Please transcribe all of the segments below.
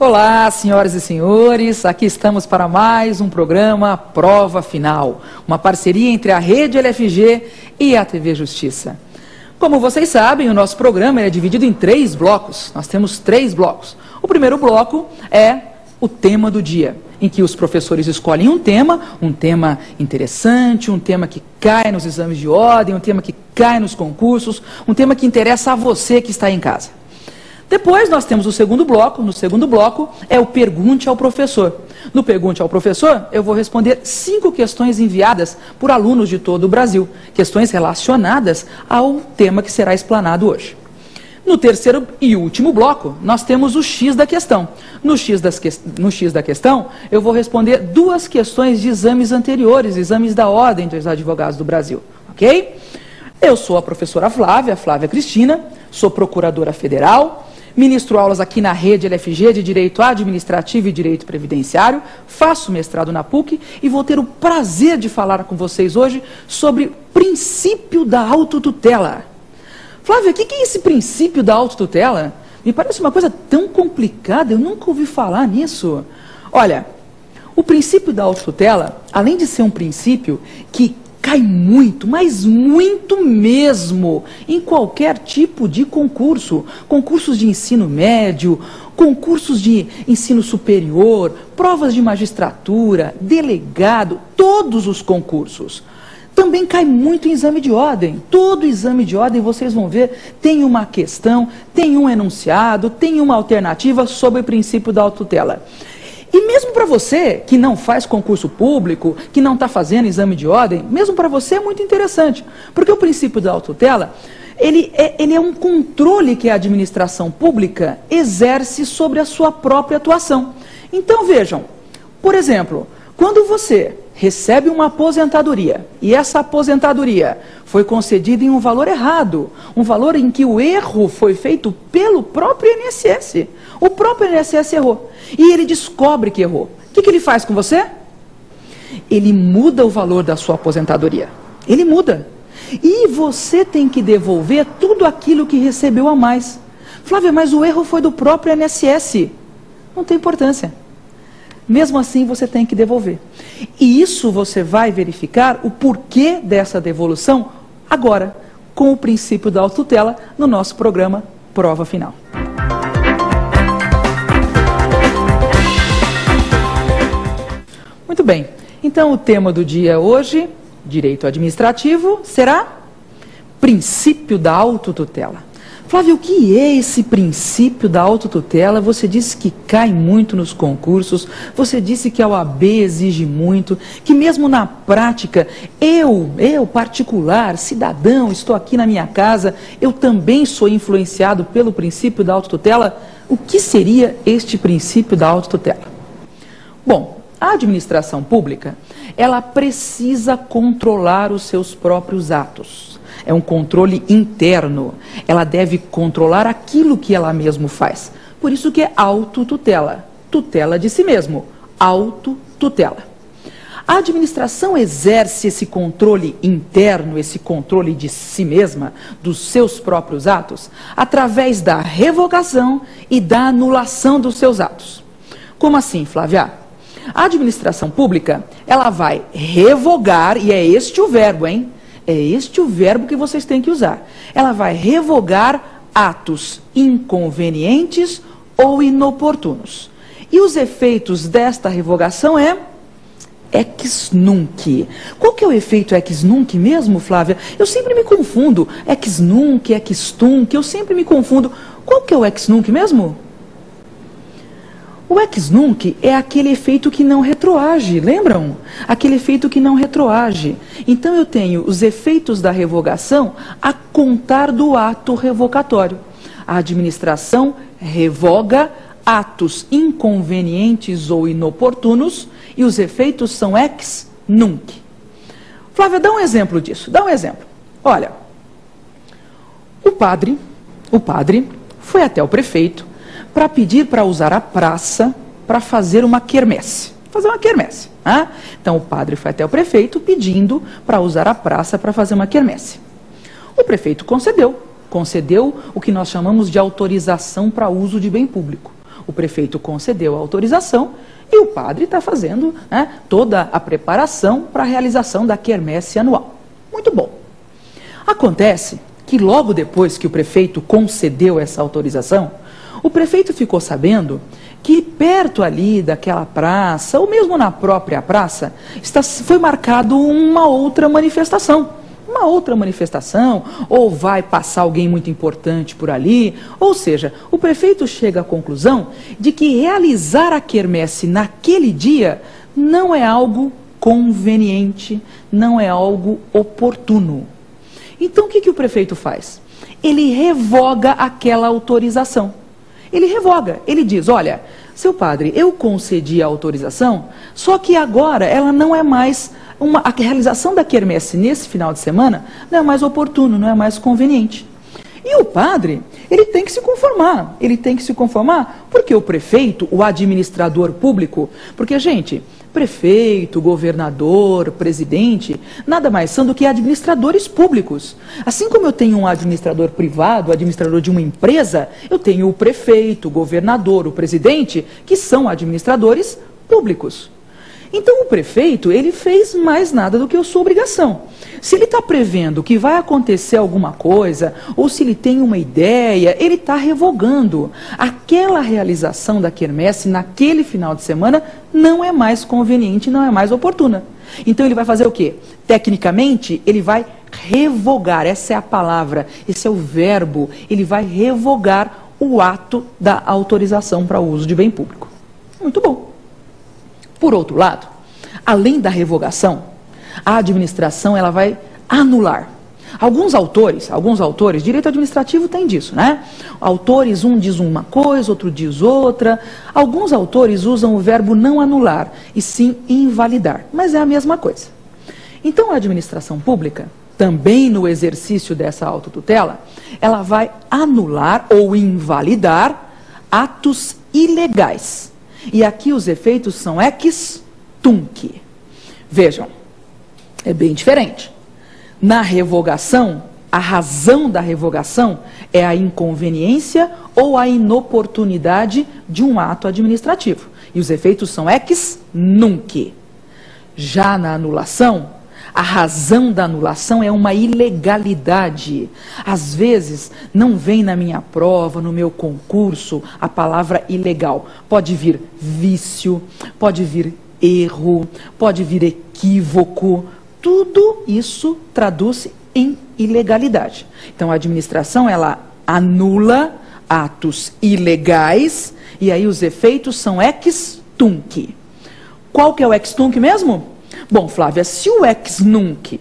Olá, senhoras e senhores, aqui estamos para mais um programa Prova Final, uma parceria entre a Rede LFG e a TV Justiça. Como vocês sabem, o nosso programa é dividido em 3 blocos, nós temos 3 blocos. O primeiro bloco é o tema do dia, em que os professores escolhem um tema interessante, um tema que cai nos exames de ordem, um tema que cai nos concursos, um tema que interessa a você que está em casa. Depois nós temos o segundo bloco. No segundo bloco é o Pergunte ao Professor. No Pergunte ao Professor, eu vou responder 5 questões enviadas por alunos de todo o Brasil. Questões relacionadas ao tema que será explanado hoje. No terceiro e último bloco, nós temos o X da questão. No X da questão, eu vou responder 2 questões de exames anteriores, exames da Ordem dos Advogados do Brasil. Ok? Eu sou a professora Flávia Cristina, sou procuradora federal, ministro aulas aqui na Rede LFG de Direito Administrativo e Direito Previdenciário, faço mestrado na PUC e vou ter o prazer de falar com vocês hoje sobre o princípio da autotutela. Flávia, o que é esse princípio da autotutela? Me parece uma coisa tão complicada, eu nunca ouvi falar nisso. Olha, o princípio da autotutela, além de ser um princípio que cai muito, mas muito mesmo, em qualquer tipo de concurso. Concursos de ensino médio, concursos de ensino superior, provas de magistratura, delegado, todos os concursos. Também cai muito em exame de ordem. Todo exame de ordem, vocês vão ver, tem uma questão, tem um enunciado, tem uma alternativa sobre o princípio da autotutela. E mesmo para você que não faz concurso público, que não está fazendo exame de ordem, mesmo para você é muito interessante, porque o princípio da autotutela, ele é um controle que a administração pública exerce sobre a sua própria atuação. Então vejam, por exemplo, quando você recebe uma aposentadoria e essa aposentadoria foi concedida em um valor errado, um valor em que o erro foi feito pelo próprio INSS. O próprio INSS errou e ele descobre que errou. O que ele faz com você? Ele muda o valor da sua aposentadoria. Ele muda. E você tem que devolver tudo aquilo que recebeu a mais. Flávia, mas o erro foi do próprio INSS. Não tem importância. Mesmo assim, você tem que devolver. E isso você vai verificar o porquê dessa devolução agora, com o princípio da autotutela, no nosso programa Prova Final. Muito bem. Então, o tema do dia hoje, direito administrativo, será princípio da autotutela. Flávio, o que é esse princípio da autotutela? Você disse que cai muito nos concursos, você disse que a OAB exige muito, que mesmo na prática, eu particular, cidadão, estou aqui na minha casa, eu também sou influenciado pelo princípio da autotutela. O que seria este princípio da autotutela? Bom, a administração pública, ela precisa controlar os seus próprios atos. É um controle interno. Ela deve controlar aquilo que ela mesma faz. Por isso que é autotutela. Tutela de si mesmo. Autotutela. A administração exerce esse controle interno, esse controle de si mesma, dos seus próprios atos, através da revogação e da anulação dos seus atos. Como assim, Flávia? A administração pública, ela vai revogar, e é este o verbo, hein? É este o verbo que vocês têm que usar. Ela vai revogar atos inconvenientes ou inoportunos. E os efeitos desta revogação é ex nunc. Qual que é o efeito ex nunc mesmo, Flávia? Eu sempre me confundo. Ex nunc, ex tunc, eu sempre me confundo. Qual que é o ex nunc mesmo? O ex nunc é aquele efeito que não retroage, lembram? Aquele efeito que não retroage. Então eu tenho os efeitos da revogação a contar do ato revocatório. A administração revoga atos inconvenientes ou inoportunos e os efeitos são ex nunc. Flávia, dá um exemplo disso, dá um exemplo. Olha, o padre foi até o prefeito para pedir para usar a praça para fazer uma quermesse. Né? Então, o padre foi até o prefeito pedindo para usar a praça para fazer uma quermesse. O prefeito concedeu o que nós chamamos de autorização para uso de bem público. O prefeito concedeu a autorização e o padre está fazendo, né, toda a preparação para a realização da quermesse anual. Muito bom. Acontece que logo depois que o prefeito concedeu essa autorização, o prefeito ficou sabendo que perto ali daquela praça, ou mesmo na própria praça, foi marcado uma outra manifestação. Ou vai passar alguém muito importante por ali, ou seja, o prefeito chega à conclusão de que realizar a quermesse naquele dia não é algo conveniente, não é algo oportuno. Então o que o prefeito faz? Ele revoga aquela autorização. Ele revoga, ele diz, olha, seu padre, eu concedi a autorização, só que agora ela não é mais, a realização da quermesse nesse final de semana não é mais oportuno, não é mais conveniente. E o padre, ele tem que se conformar, porque o prefeito, o administrador público, porque, gente, prefeito, governador, presidente, nada mais são do que administradores públicos. Assim como eu tenho um administrador privado, administrador de uma empresa, eu tenho o prefeito, o governador, o presidente, que são administradores públicos. Então o prefeito, ele fez mais nada do que a sua obrigação. Se ele está prevendo que vai acontecer alguma coisa, ou se ele tem uma ideia, ele está revogando. Aquela realização da quermesse naquele final de semana não é mais conveniente, não é mais oportuna. Então ele vai fazer o quê? Tecnicamente, ele vai revogar, essa é a palavra, esse é o verbo, ele vai revogar o ato da autorização para o uso de bem público. Muito bom. Por outro lado, além da revogação, a administração ela vai anular. Alguns autores, direito administrativo tem disso, né? Autores, um diz uma coisa, outro diz outra. Alguns autores usam o verbo não anular, e sim invalidar, mas é a mesma coisa. Então a administração pública, também no exercício dessa autotutela, ela vai anular ou invalidar atos ilegais. E aqui os efeitos são ex tunc. Vejam, é bem diferente. Na revogação, a razão da revogação é a inconveniência ou a inoportunidade de um ato administrativo. E os efeitos são ex nunc. Já na anulação, a razão da anulação é uma ilegalidade. Às vezes, não vem na minha prova, no meu concurso, a palavra ilegal. Pode vir vício, pode vir erro, pode vir equívoco. Tudo isso traduz em ilegalidade. Então, a administração, ela anula atos ilegais e aí os efeitos são ex tunc. Qual que é o ex tunc mesmo? Bom, Flávia, se o ex nunc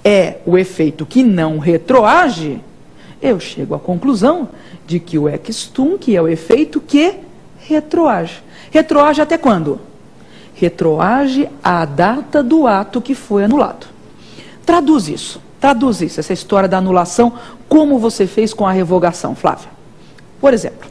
é o efeito que não retroage, eu chego à conclusão de que o ex tunc é o efeito que retroage. Retroage até quando? Retroage à data do ato que foi anulado. Traduz isso, essa história da anulação, como você fez com a revogação, Flávia. Por exemplo,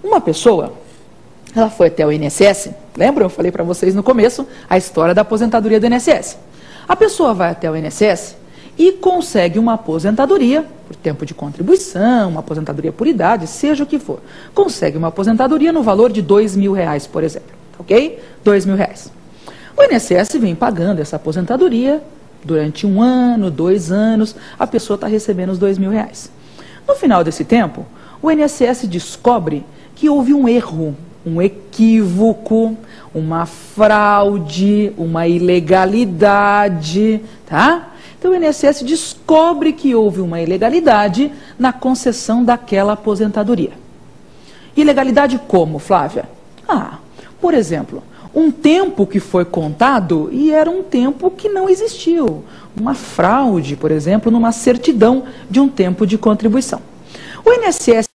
uma pessoa, ela foi até o INSS, lembra? Eu falei para vocês no começo a história da aposentadoria do INSS. A pessoa vai até o INSS e consegue uma aposentadoria por tempo de contribuição, uma aposentadoria por idade, seja o que for. Consegue uma aposentadoria no valor de R$2.000, por exemplo, ok? R$2.000. O INSS vem pagando essa aposentadoria durante 1 ano, 2 anos, a pessoa está recebendo os R$2.000. No final desse tempo, o INSS descobre que houve um erro, um equívoco, uma fraude, uma ilegalidade, tá? Então o INSS descobre que houve uma ilegalidade na concessão daquela aposentadoria. Ilegalidade como, Flávia? Por exemplo, um tempo que foi contado e era um tempo que não existiu. Uma fraude, por exemplo, numa certidão de um tempo de contribuição. O INSS